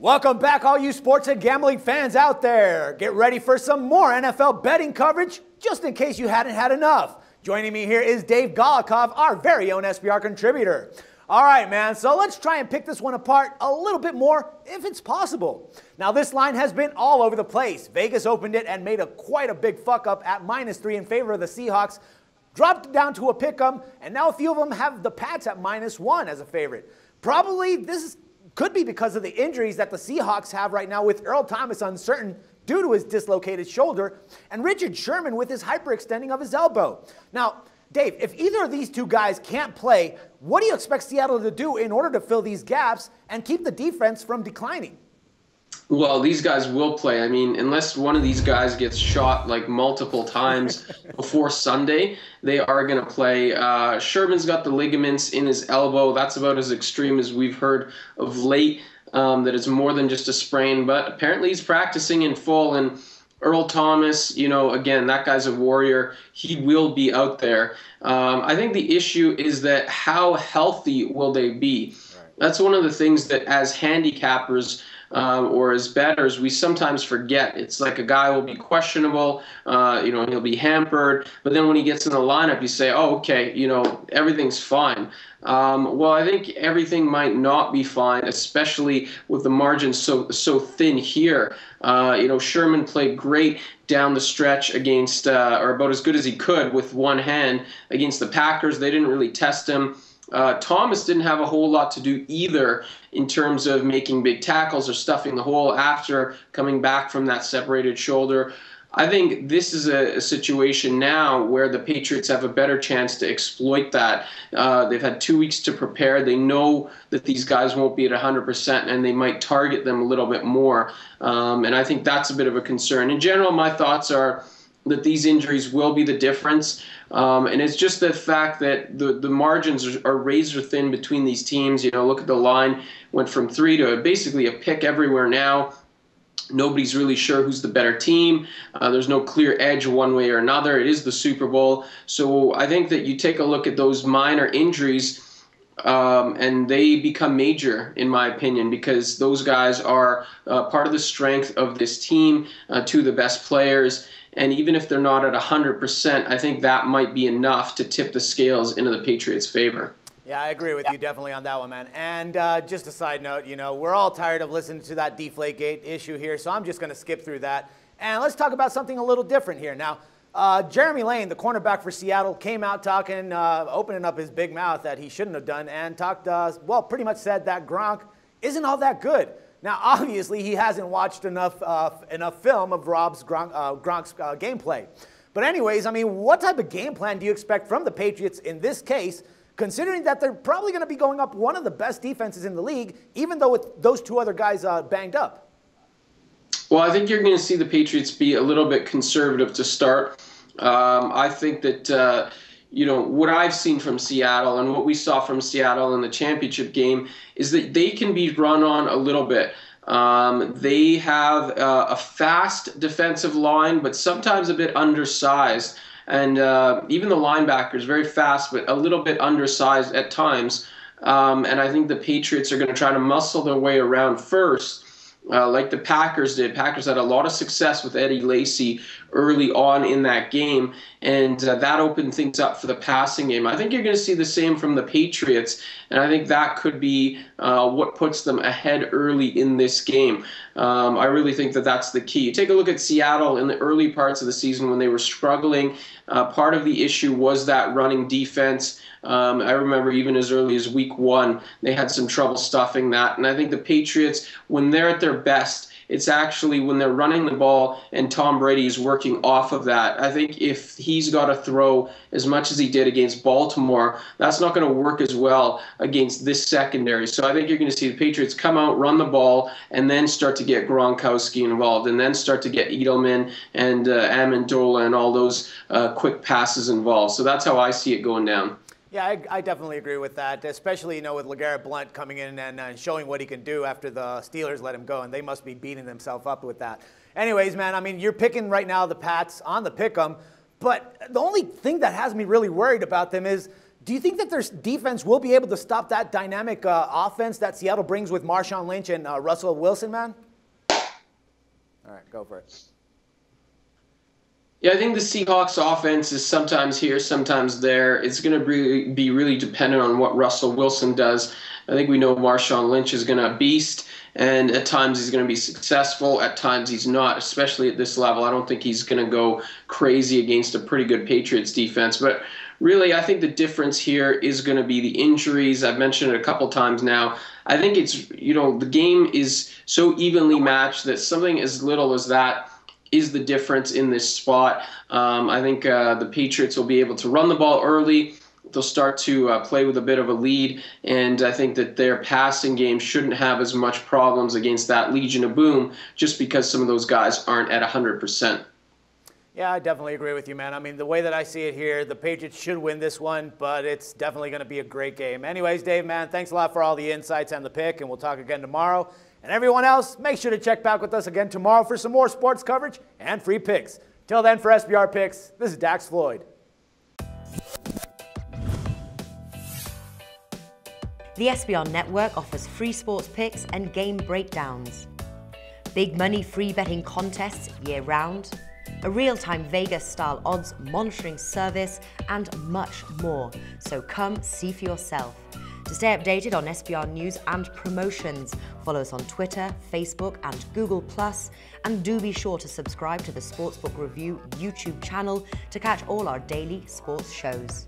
Welcome back, all you sports and gambling fans out there. Get ready for some more NFL betting coverage, just in case you hadn't had enough. Joining me here is Dave Golikov, our very own SBR contributor. All right, man, so let's try and pick this one apart a little bit more, if it's possible. Now, this line has been all over the place. Vegas opened it and made quite a big fuck up at -3 in favor of the Seahawks, dropped down to a pick-em, and now a few of them have the Pats at -1 as a favorite. Probably this could be because of the injuries that the Seahawks have right now, with Earl Thomas uncertain due to his dislocated shoulder and Richard Sherman with his hyperextending of his elbow. Now, Dave, if either of these two guys can't play, what do you expect Seattle to do in order to fill these gaps and keep the defense from declining? Well, these guys will play. I mean, unless one of these guys gets shot like multiple times before Sunday, they are going to play. Sherman's got the ligaments in his elbow. That's about as extreme as we've heard of late, that it's more than just a sprain. But apparently he's practicing in full. And Earl Thomas, you know, again, that guy's a warrior. He will be out there. I think the issue is that how healthy will they be? Right. That's one of the things that as handicappers or as bettors, we sometimes forget. It's like a guy will be questionable, he'll be hampered, but then when he gets in the lineup, you say, oh, okay, everything's fine. Well, I think everything might not be fine, especially with the margins so thin here. Sherman played great down the stretch against, or about as good as he could with one hand against the Packers. They didn't really test him. Thomas didn't have a whole lot to do either in terms of making big tackles or stuffing the hole after coming back from that separated shoulder. I think this is a situation now where the Patriots have a better chance to exploit that. They've had 2 weeks to prepare. They know that these guys won't be at 100%, and they might target them a little bit more. And I think that's a bit of a concern. In general, my thoughts are that these injuries will be the difference. And it's just the fact that the margins are razor thin between these teams. Look at the line, went from 3 to basically a pick everywhere now. Nobody's really sure who's the better team. There's no clear edge one way or another. It is the Super Bowl. So I think that you take a look at those minor injuries, and they become major, in my opinion, because those guys are part of the strength of this team, two of the best players. And even if they're not at 100%, I think that might be enough to tip the scales into the Patriots' favor. Yeah, I agree with you definitely on that one, man. And just a side note, we're all tired of listening to that Deflategate issue here, so I'm just going to skip through that. And let's talk about something a little different here. Now, Jeremy Lane, the cornerback for Seattle, came out talking, opening up his big mouth that he shouldn't have done, and talked, pretty much said that Gronk isn't all that good. Now, obviously, he hasn't watched enough film of Gronk's gameplay. But anyways, I mean, what type of game plan do you expect from the Patriots in this case, considering that they're probably going to be going up one of the best defenses in the league, even though with those two other guys banged up? Well, I think you're going to see the Patriots be a little bit conservative to start. I think that what I've seen from Seattle and what we saw from Seattle in the championship game is that they can be run on a little bit. They have a fast defensive line, but sometimes a bit undersized. And even the linebackers, very fast, but a little bit undersized at times. And I think the Patriots are going to try to muscle their way around first, like the Packers did. Packers had a lot of success with Eddie Lacy early on in that game, and that opened things up for the passing game. I think you're going to see the same from the Patriots, and I think that could be what puts them ahead early in this game. I really think that that's the key. Take a look at Seattle in the early parts of the season when they were struggling. Part of the issue was that running defense. I remember even as early as week 1, they had some trouble stuffing that. And I think the Patriots, when they're at their best, it's actually when they're running the ball and Tom Brady is working off of that. I think if he's got to throw as much as he did against Baltimore, that's not going to work as well against this secondary. So I think you're going to see the Patriots come out, run the ball, and then start to get Gronkowski involved, and then start to get Edelman and Amendola and all those quick passes involved. So that's how I see it going down. Yeah, I definitely agree with that, especially, with LeGarrette Blount coming in and showing what he can do after the Steelers let him go, and they must be beating themselves up with that. Anyways, man, I mean, you're picking right now the Pats on the pick'em, but the only thing that has me really worried about them is Do you think that their defense will be able to stop that dynamic offense that Seattle brings with Marshawn Lynch and Russell Wilson, man? All right, go for it. Yeah, I think the Seahawks offense is sometimes here, sometimes there. It's going to be really dependent on what Russell Wilson does. I think we know Marshawn Lynch is going to beast, and at times he's going to be successful. At times he's not, especially at this level. I don't think he's going to go crazy against a pretty good Patriots defense. But really, I think the difference here is going to be the injuries. I've mentioned it a couple times now. I think it's, the game is so evenly matched that something as little as that is the difference in this spot. I think the Patriots will be able to run the ball early. They'll start to play with a bit of a lead, and I think that their passing game shouldn't have as much problems against that Legion of Boom just because some of those guys aren't at 100%. Yeah, I definitely agree with you, man. I mean, the way that I see it here, the Patriots should win this one, but it's definitely going to be a great game. Anyways, Dave, man, thanks a lot for all the insights and the pick, and we'll talk again tomorrow. And everyone else, make sure to check back with us again tomorrow for some more sports coverage and free picks. Till then, for SBR Picks, this is Dax Floyd. The SBR Network offers free sports picks and game breakdowns, big money free betting contests year-round, a real-time Vegas-style odds monitoring service, and much more. So come see for yourself. To stay updated on SBR news and promotions, follow us on Twitter, Facebook, and Google+, and do be sure to subscribe to the Sportsbook Review YouTube channel to catch all our daily sports shows.